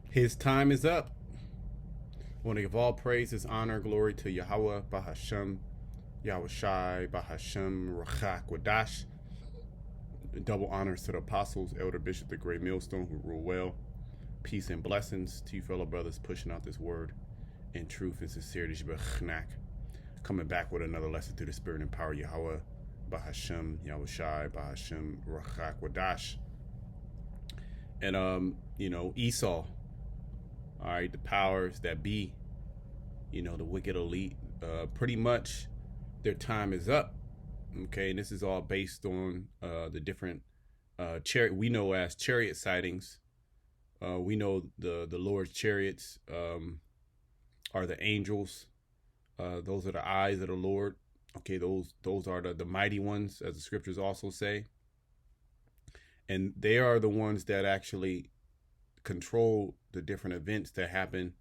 His time is up. I want to give all praises, honor, glory to Yahweh, Bahashem, Yahweh Shai, Bahashem, Rachak, Wadash. Double honors to the apostles, Elder Bishop, the Great Millstone, who rule well. Peace and blessings to you, fellow brothers, pushing out this word in truth and sincerity. Coming back with another lesson through the Spirit and power, Yahweh, Bahashem, Yahweh Shai, Bahashem, Rachak, Wadash. And, Esau, all right, the powers that be, the wicked elite, pretty much their time is up. Okay, and this is all based on the different chariot we know as chariot sightings. We know the Lord's chariots are the angels. Those are the eyes of the Lord. Okay, those are the mighty ones, as the scriptures also say. And they are the ones that actually control the different events that happen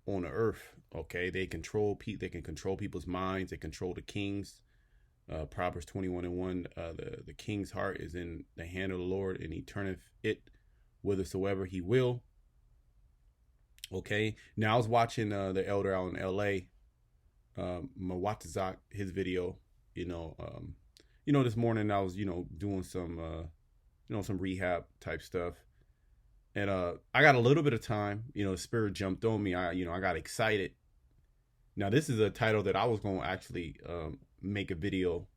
on the earth. Okay, they can control people's minds. They control the kings. Proverbs 21:1. The king's heart is in the hand of the Lord, and he turneth it whithersoever he will. Okay, now I was watching the elder out in L.A. Mawatazak, his video. This morning I was doing some some rehab type stuff. And I got a little bit of time. The spirit jumped on me. I got excited. Now, this is a title that I was going to actually make a video,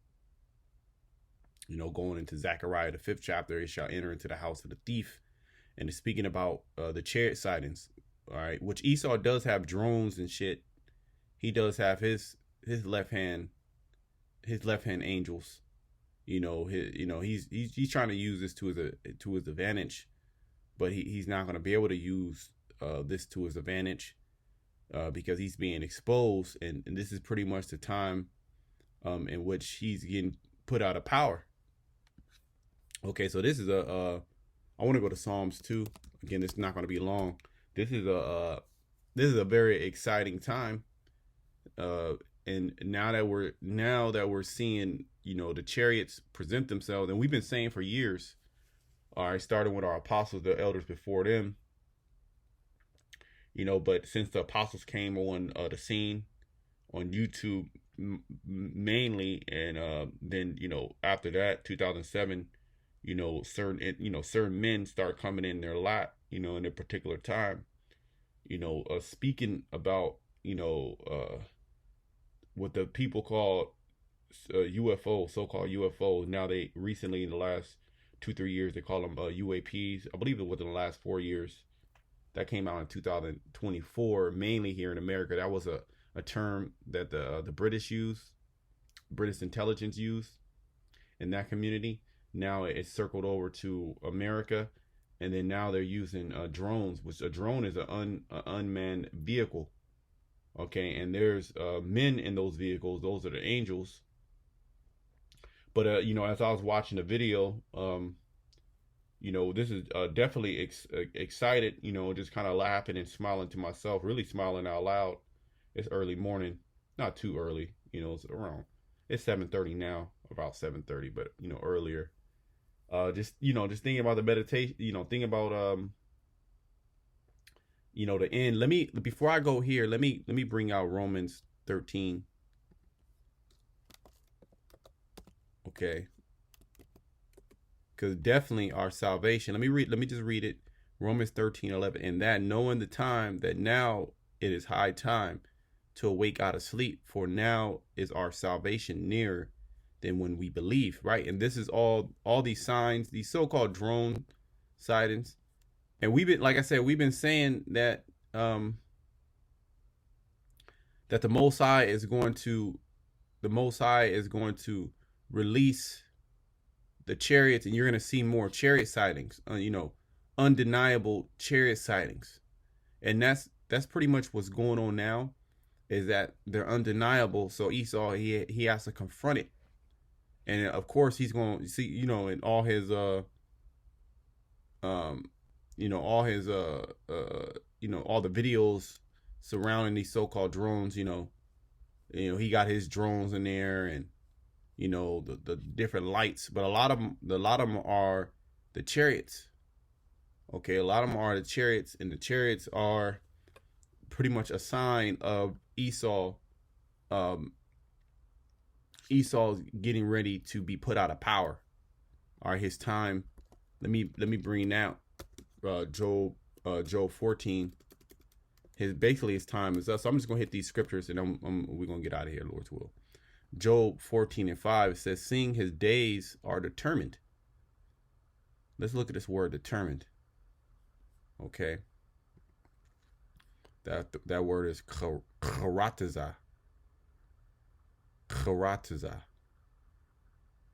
going into Zechariah, the 5th chapter. It shall enter into the house of the thief. And it's speaking about the chariot sightings, all right, which Esau does have drones and shit. He does have his left hand angels. He's trying to use this to his advantage. But he's not going to be able to use this to his advantage because he's being exposed. And this is pretty much the time in which he's getting put out of power. Okay, so this is I want to go to Psalms 2. Again, this is not going to be long. This is a very exciting time. And now that we're seeing, the chariots present themselves, and we've been saying for years, all right, starting with our apostles, the elders before them, but since the apostles came on the scene on YouTube mainly, and then after that, 2007, certain men start coming in their lot, in a particular time, speaking about what the people call UFO, so-called UFOs. Now they recently, in the last 2-3 years, they call them UAPs. I believe it was in the last 4 years. That came out in 2024, mainly here in America. That was a term that the British intelligence used in that community. Now it's circled over to America, and then now they're using drones, which a drone is an unmanned vehicle. Okay, and there's men in those vehicles. Those are the angels. But as I was watching the video, this is definitely excited. Just kind of laughing and smiling to myself, really smiling out loud. It's early morning, not too early. It's 7:30 now, about 7:30, but earlier. Just thinking about the meditation. Thinking about the end. Before I go here, let me bring out Romans 13. Okay, because definitely our salvation. Let me just read it. Romans 13:11. And that, knowing the time, that now it is high time to awake out of sleep, for now is our salvation nearer than when we believe. Right, and this is all these signs, these so-called drone sightings, and we've been, like I said, we've been saying that that the Most High is going to release the chariots, and you're going to see more chariot sightings, undeniable chariot sightings. And that's pretty much what's going on now, is that they're undeniable. So Esau, he has to confront it. And of course he's going to see, in all his all the videos surrounding these so-called drones, he got his drones in there, and the different lights, but a lot of them are the chariots. Okay, a lot of them are the chariots, and the chariots are pretty much a sign of Esau. Um, Esau's getting ready to be put out of power. All right, his time. Let me bring out Job 14. His time is up. So I'm just gonna hit these scriptures, and we're gonna get out of here, Lord's will. Job 14:5, it says, "Seeing his days are determined." Let's look at this word determined. Okay. That word is charataza. Charataza.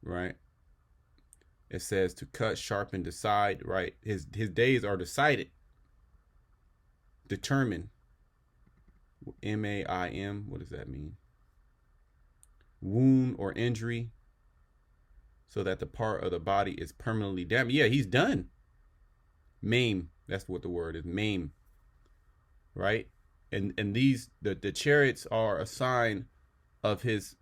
Right? It says to cut, sharpen, decide, right? His days are decided. Determined. M-A-I-M. What does that mean? Wound or injury, so that the part of the body is permanently damaged. Yeah, he's done. Maim. That's what the word is. Maim. Right? And these the chariots are a sign of his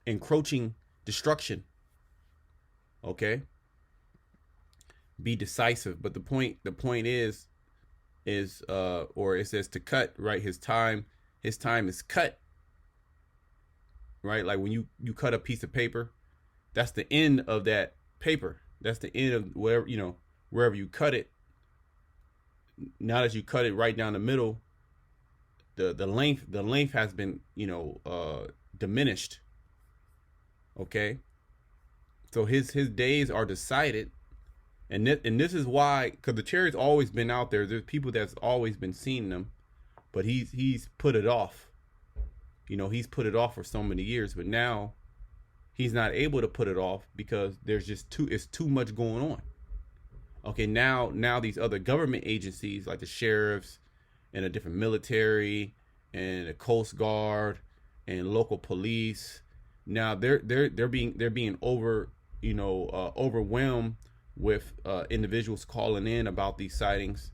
encroaching destruction. Okay? Be decisive. But the point is or it says to cut, right? His time is cut. Right? Like when you cut a piece of paper, that's the end of that paper. That's the end of wherever you cut it. Now that you cut it right down the middle, the length has been, diminished. Okay? So his days are decided. And this is why, because the chariot's always been out there. There's people that's always been seeing them, but he's put it off. He's put it off for so many years, but now he's not able to put it off because it's too much going on. Okay, now these other government agencies like the sheriffs and a different military and the Coast Guard and local police, now they're being overwhelmed with individuals calling in about these sightings,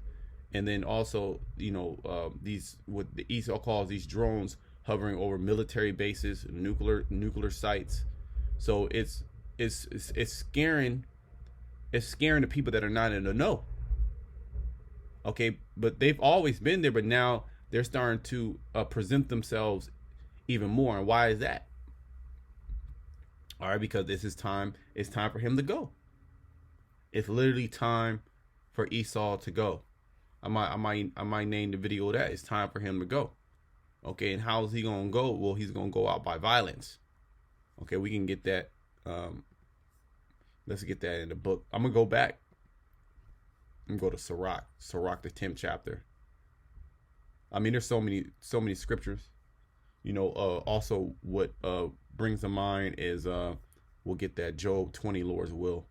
and then also these what the Esau calls these drones hovering over military bases, nuclear sites. So it's scaring the people that are not in the know. Okay, but they've always been there, but now they're starting to present themselves even more. And why is that? All right, because this is time. It's time for him to go. It's literally time for Esau to go. I might name the video that. It's time for him to go. Okay, and how is he gonna go? Well, he's gonna go out by violence. Okay, we can get that. Let's get that in the book. I'm gonna go back and go to Sirach, the 10th chapter. I mean, there's so many scriptures. Also what brings to mind is we'll get that Job 20, Lord's will,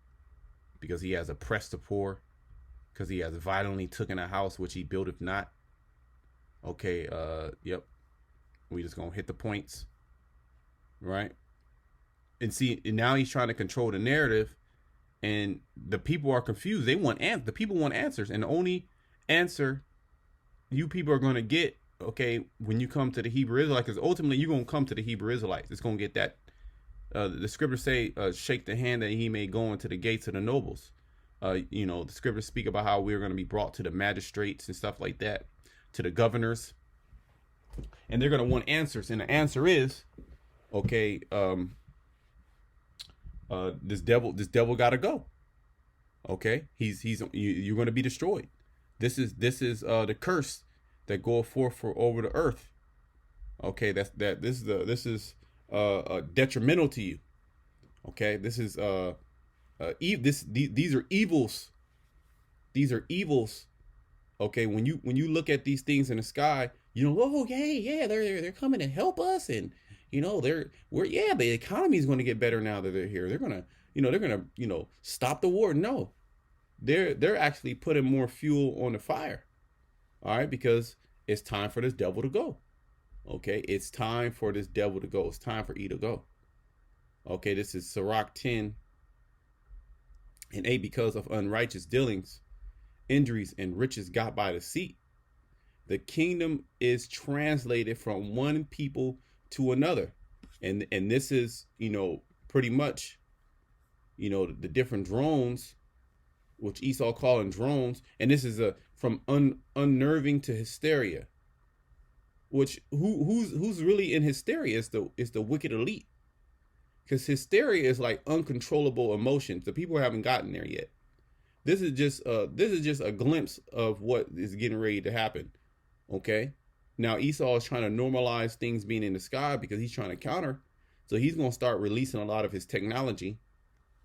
because he has oppressed the poor, because he has violently taken a house which he built if not. Okay, yep. We just gonna hit the points, right? And see, and now he's trying to control the narrative, and the people are confused. The people want answers, and the only answer you people are gonna get, okay, when you come to the Hebrew Israelites, because ultimately you're gonna come to the Hebrew Israelites. It's gonna get that. The scriptures say, "Shake the hand that he may go into the gates of the nobles." The scriptures speak about how we're gonna be brought to the magistrates and stuff like that, to the governors. And they're gonna want answers, and the answer is, okay, this devil gotta go. Okay, you're gonna be destroyed. This is the curse that goeth forth for over the earth. Okay, this is detrimental to you. Okay, this is these are evils. These are evils. Okay, when you look at these things in the sky, oh yeah, they're coming to help us, and the economy is going to get better now that they're here. They're gonna stop the war. No, they're actually putting more fuel on the fire. All right, because it's time for this devil to go. Okay, it's time for this devil to go. It's time for E to go. Okay, this is Sirach 10 and 8. Because of unrighteous dealings, injuries, and riches got by deceit, the kingdom is translated from one people to another. And this is, pretty much, the different drones which Esau calling drones, and this is a from unnerving to hysteria. Which who's really in hysteria is the wicked elite, because hysteria is like uncontrollable emotions. The people haven't gotten there yet. This is just a glimpse of what is getting ready to happen. Okay, now Esau is trying to normalize things being in the sky because he's trying to counter. So he's going to start releasing a lot of his technology,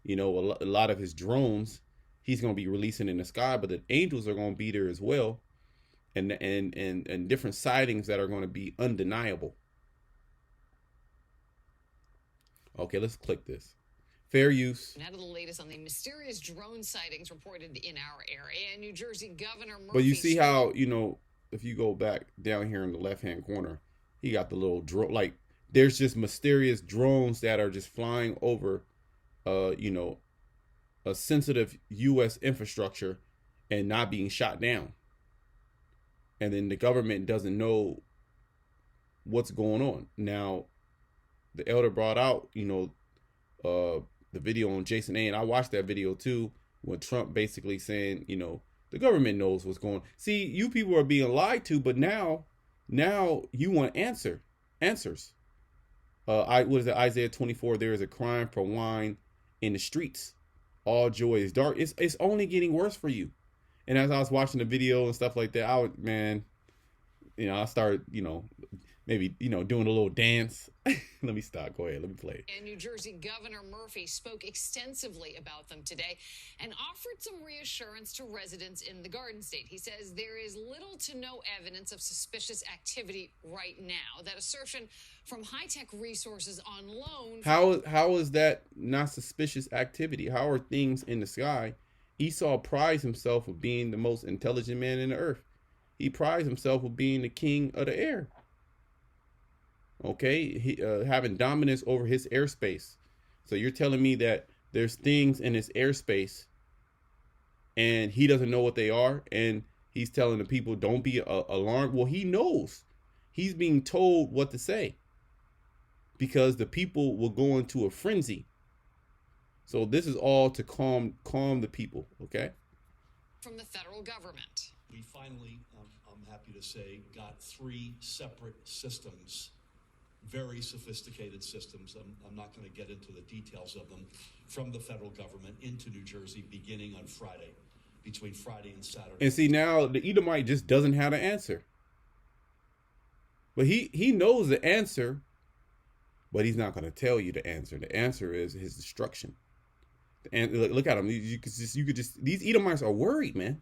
a lot of his drones. He's going to be releasing in the sky, but the angels are going to be there as well, and different sightings that are going to be undeniable. Okay, let's click this. Fair use. Now to the latest on the mysterious drone sightings reported in our area. New Jersey Governor Murphy. But you see how, if you go back down here in the left-hand corner, he got the little drone. Like, there's just mysterious drones that are just flying over, a sensitive U.S. infrastructure and not being shot down. And then the government doesn't know what's going on. Now, the elder brought out, the video on Jason A. And I watched that video too, when Trump basically saying, the government knows what's going on. See, you people are being lied to, but now you want answers. What is it? Isaiah 24. There is a crying for wine in the streets. All joy is dark. It's only getting worse for you. And as I was watching the video and stuff like that, I started, maybe, doing a little dance. Let me stop. Go ahead. Let me play. And New Jersey Governor Murphy spoke extensively about them today and offered some reassurance to residents in the Garden State. He says there is little to no evidence of suspicious activity right now. That assertion from high-tech resources on loan. How is that not suspicious activity? How are things in the sky? Esau prides himself of being the most intelligent man in the earth. He prides himself of being the king of the air. Okay, he having dominance over his airspace. So you're telling me that there's things in his airspace and he doesn't know what they are, and he's telling the people don't be alarmed. Well, he knows. He's being told what to say because the people will go into a frenzy. So this is all to calm the people, okay? From the federal government. We finally, I'm happy to say, got 3 separate systems, very sophisticated systems. I'm not going to get into the details of them, from the federal government into New Jersey beginning on Friday, between Friday and Saturday. And see, now the Edomite just doesn't have an answer. But he knows the answer, but he's not going to tell you the answer. The answer is his destruction. And look at them. You could just these Edomites are worried, man.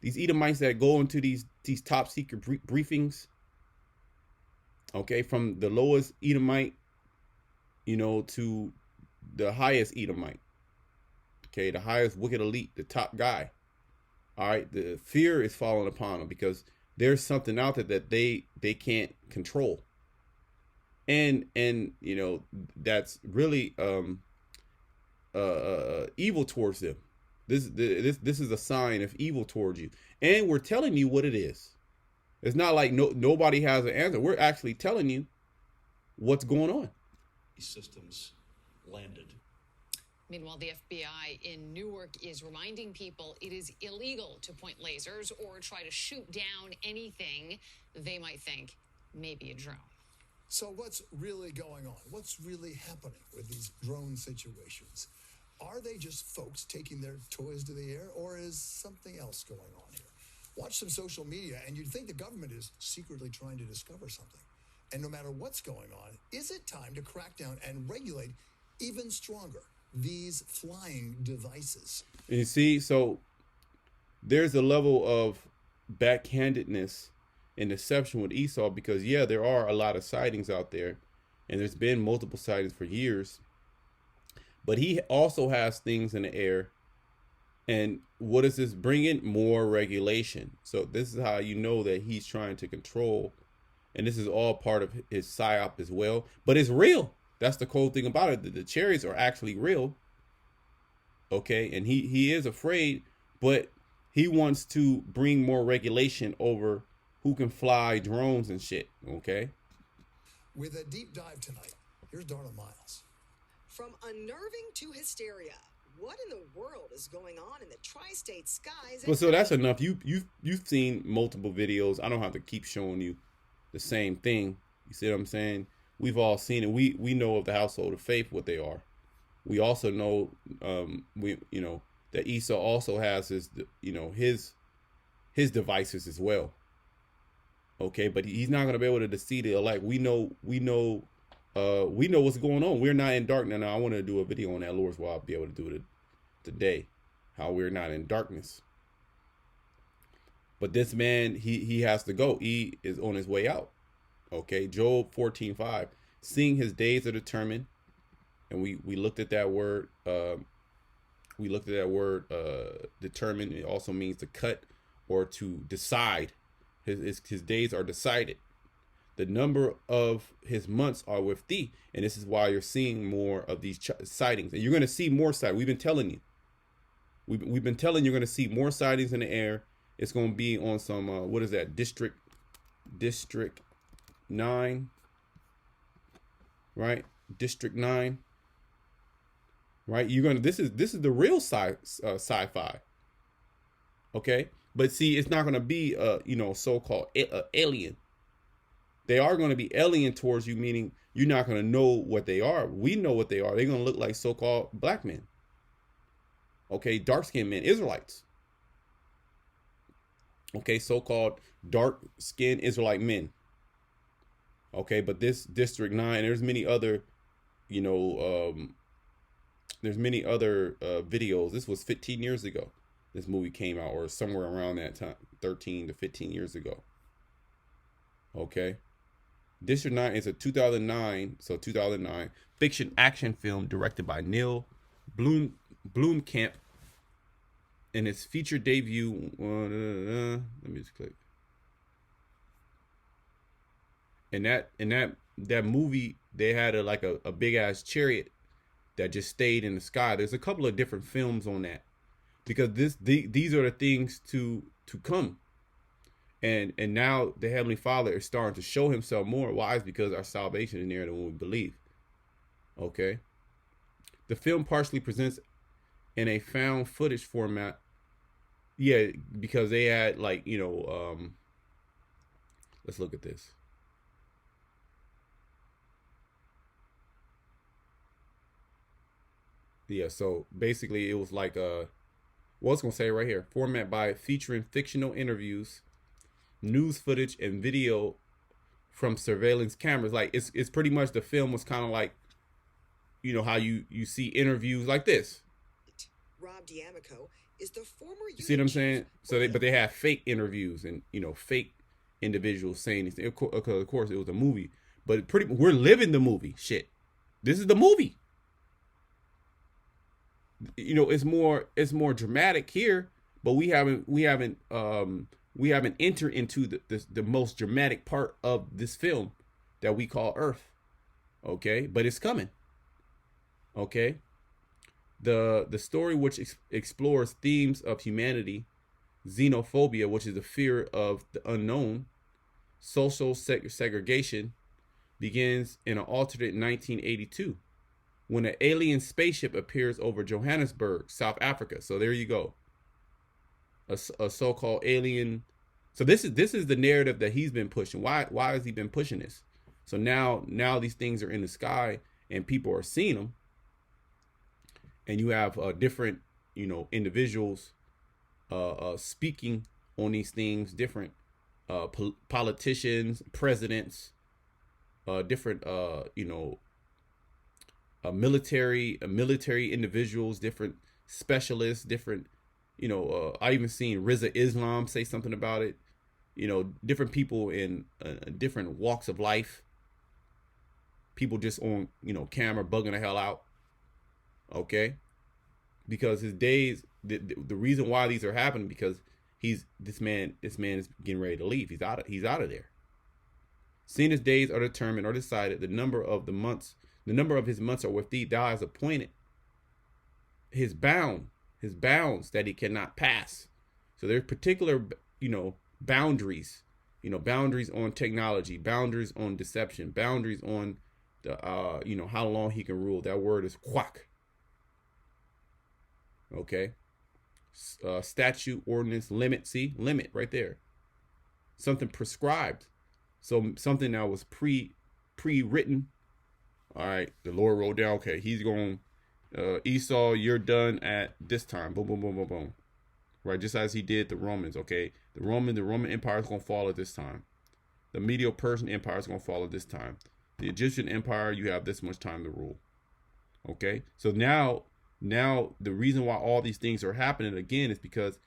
These Edomites that go into these top secret briefings. Okay, from the lowest Edomite, to the highest Edomite. Okay, the highest wicked elite, the top guy. All right, the fear is falling upon them because there's something out there that they can't control. And that's really evil towards them. This is a sign of evil towards you, and we're telling you what it is. It's not like nobody has an answer. We're actually telling you what's going on. These systems landed. Meanwhile, the FBI in Newark is reminding people it is illegal to point lasers or try to shoot down anything they might think may be a drone. So what's really going on? What's really happening with these drone situations? Are they just folks taking their toys to the air, or is something else going on here? Watch some social media, and you'd think the government is secretly trying to discover something. And no matter what's going on, is it time to crack down and regulate even stronger these flying devices? And you see, so there's a level of backhandedness and deception with Esau because, yeah, there are a lot of sightings out there, and there's been multiple sightings for years. But he also has things in the air. And what is this bringing? More regulation. So this is how you know that he's trying to control. And this is all part of his psyop as well. But it's real. That's the cool thing about it. The chariots are actually real. Okay. And he is afraid, but he wants to bring more regulation over who can fly drones and shit. Okay. With a deep dive tonight, here's Darla Miles. From unnerving to hysteria, What in the world is going on in the tri-state skies? Well, so that's enough. You've seen multiple videos. I don't have to keep showing you the same thing. You see what I'm saying? We've all seen it. We know of the household of faith what they are. We also know that Esau also has his devices as well. Okay, but he's not going to be able to deceive the elect. We know what's going on. We're not in darkness. Now I want to do a video on that, Lord's will. I'll be able to do it today. How we're not in darkness. But this man, he has to go. He is on his way out. Okay, Job 14:5. Seeing his days are determined, and we looked at that word. Determined. It also means to cut or to decide. His days are decided. The number of his months are with thee, and this is why you're seeing more of these sightings. And you're going to see more sightings. We've been telling you. We've been telling you're going to see more sightings in the air. It's going to be on some what is that? District 9, right? District 9, right? You're gonna. This is the real sci-fi. Okay, but see, it's not going to be so-called alien. They are going to be alien towards you, meaning you're not going to know what they are. We know what they are. They're going to look like so-called black men. Okay, dark-skinned men, Israelites. Okay, so-called dark-skinned Israelite men. Okay, but this District 9, there's many other, videos. This was 15 years ago. This movie came out, or somewhere around that time, 13 to 15 years ago. Okay. District 9 is a 2009 fiction action film directed by Neil Blomkamp. In its feature debut, let me just click. In that movie, they had a big ass chariot that just stayed in the sky. There's a couple of different films on that, because these are the things to come. And now the Heavenly Father is starting to show himself more. Why? It's because our salvation is nearer than what we believe. Okay. The film partially presents in a found footage format. Yeah, because they had let's look at this. Yeah, so basically it was like it's gonna say right here, format by featuring fictional interviews, news footage, and video from surveillance cameras. Like it's pretty much, the film was kind of like, how you see interviews like this. Rob D'Amico is the former. You see what I'm saying? So they have fake interviews and fake individuals saying this. Of course, it was a movie, but we're living the movie. Shit, this is the movie. It's more dramatic here, but we haven't entered into the most dramatic part of this film that we call Earth. Okay, but it's coming. Okay, the story, which explores themes of humanity, xenophobia, which is the fear of the unknown, social segregation, begins in an alternate 1982. When an alien spaceship appears over Johannesburg, South Africa. So there you go. A so-called alien. So this is the narrative that he's been pushing. Why has he been pushing this? So now these things are in the sky and people are seeing them. And you have different, individuals speaking on these things, different politicians, presidents, different military individuals, different specialists, different, I even seen Rizza Islam say something about it. Different people in different walks of life. People just on, camera bugging the hell out. Okay, because his days, the reason why these are happening, because this man is getting ready to leave. He's out of there. Seeing his days are determined or decided, the number of his months are with thee, thou hast appointed his bounds that he cannot pass. So there's particular, boundaries, boundaries on technology, boundaries on deception, boundaries on the, how long he can rule. That word is quack. Okay. Statute, ordinance, limit. See, limit right there. Something prescribed. So something that was pre-written. All right, the Lord wrote down. Okay, he's going. Esau, you're done at this time. Boom, boom, boom, boom, boom. Right, just as he did the Romans. Okay, the Roman Empire is going to fall at this time. The Medo-Persian Empire is going to fall at this time. The Egyptian Empire, you have this much time to rule. Okay, so now the reason why all these things are happening again is because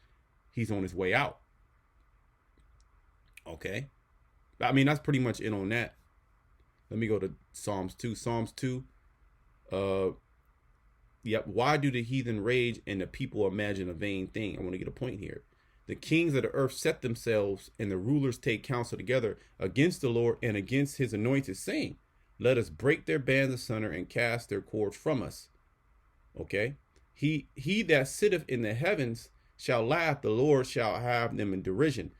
he's on his way out. Okay, I mean, that's pretty much it on that. Let me go to Psalms 2. Psalms 2. Yep. Why do the heathen rage and the people imagine a vain thing? I want to get a point here. The kings of the earth set themselves, and the rulers take counsel together against the Lord and against his anointed, saying, let us break their bands asunder and cast their cords from us. Okay. He that sitteth in the heavens shall laugh, the Lord shall have them in derision.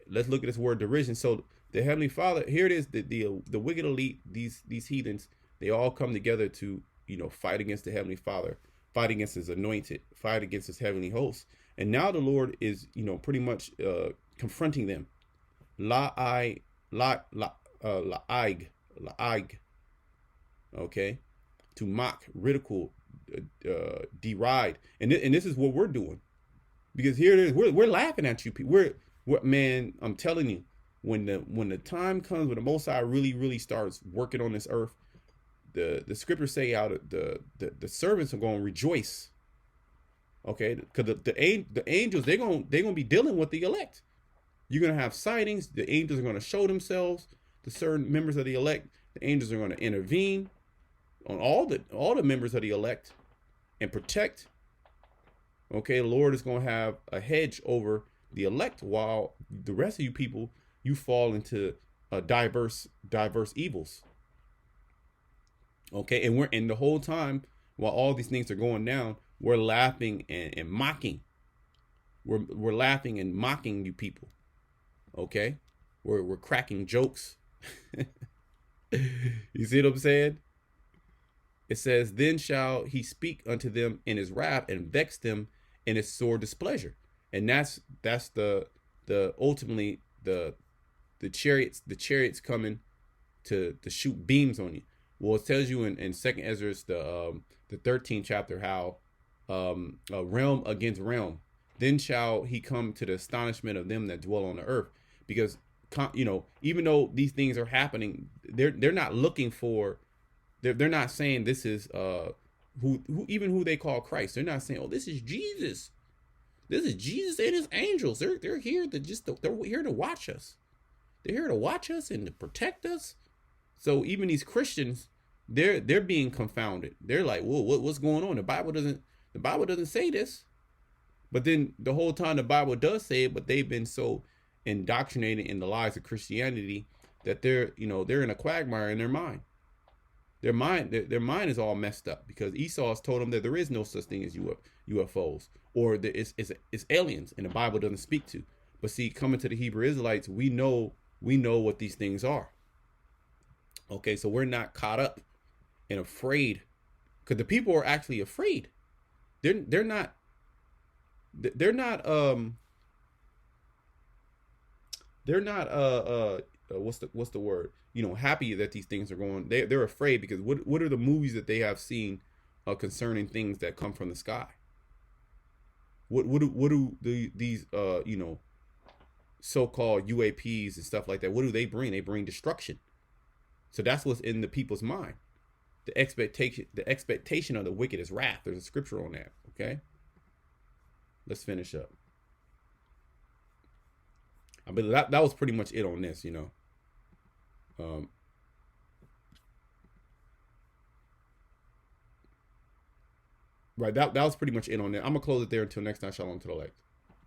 Let's look at this word derision. So the Heavenly Father, here it is, the wicked elite, these heathens, they all come together to, fight against the Heavenly Father, fight against his anointed, fight against his heavenly hosts. And now the Lord is, pretty much confronting them. La'ig. Okay. To mock, ridicule, deride. And this is what we're doing. Because here it is, we're laughing at you people. Man, I'm telling you, when the time comes when the Most High really, really starts working on this earth, the scriptures say out the servants are going to rejoice. Okay, because the angels, they're gonna be dealing with the elect. You're gonna have sightings. The angels are gonna show themselves to certain members of the elect. The angels are gonna intervene on all the members of the elect and protect. Okay, the Lord is gonna have a hedge over the elect, while the rest of you people, you fall into diverse evils. Okay, and the whole time while all these things are going down, we're laughing and mocking. We're laughing and mocking you people. Okay, we're cracking jokes. You see what I'm saying? It says, then shall he speak unto them in his wrath and vex them in his sore displeasure. And that's the ultimately the chariots coming to shoot beams on you. Well, it tells you in 2nd Ezra, the 13th chapter, how realm against realm. Then shall he come to the astonishment of them that dwell on the earth. Because, even though these things are happening, they're not looking for, they're not saying this is who they call Christ. They're not saying, oh, this is Jesus. This is Jesus and his angels. They're here they're here to watch us. They're here to watch us and to protect us. So even these Christians, they're being confounded. They're like, whoa, what's going on? The Bible doesn't say this. But then the whole time the Bible does say it, but they've been so indoctrinated in the lies of Christianity that they're in a quagmire in their mind. Their mind is all messed up because Esau has told them that there is no such thing as UFOs, or that it's aliens, and the Bible doesn't speak to. But see, coming to the Hebrew Israelites, we know what these things are. Okay, so we're not caught up and afraid, because the people are actually afraid. They're not what's the word? Happy that these things are going. They're afraid because what are the movies that they have seen concerning things that come from the sky? What do these so-called UAPs and stuff like that? What do they bring? They bring destruction. So that's what's in the people's mind. The expectation of the wicked is wrath. There's a scripture on that. Okay. Let's finish up. I mean, that was pretty much it on this, Right, that was pretty much it on that. I'm gonna close it there until next time. Shalom to the elect.